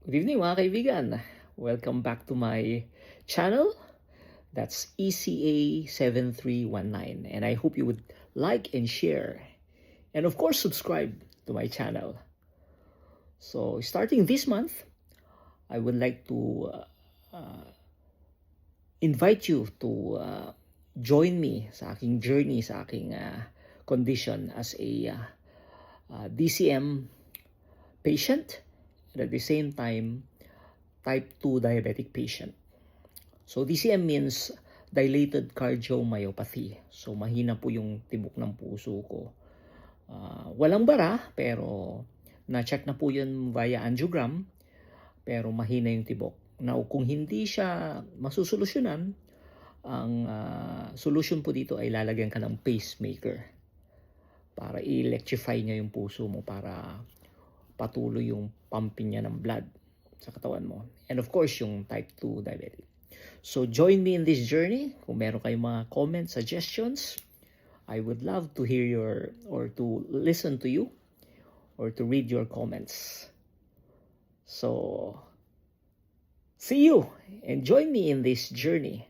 Good evening mga kaibigan. Welcome back to my channel. That's ECA7319 and I hope you would like and share and of course subscribe to my channel. So starting this month, I would like to invite you to join me sa aking journey, sa aking condition as a DCM patient and at the same time type 2 diabetic patient. So DCM means dilated cardiomyopathy. So mahina po yung tibok ng puso ko. Walang bara pero na-check na po yun via angiogram pero mahina yung tibok. Now kung hindi siya masusolusyonan, ang solution po dito ay lalagyan ka ng pacemaker para i-electrify niya yung puso mo para patuloy yung pumping niya ng blood sa katawan mo. And of course, yung type 2 diabetic. So join me in this journey. Kung meron kayong mga comments, suggestions, I would love to hear or to listen to you or to read your comments. So, see you and join me in this journey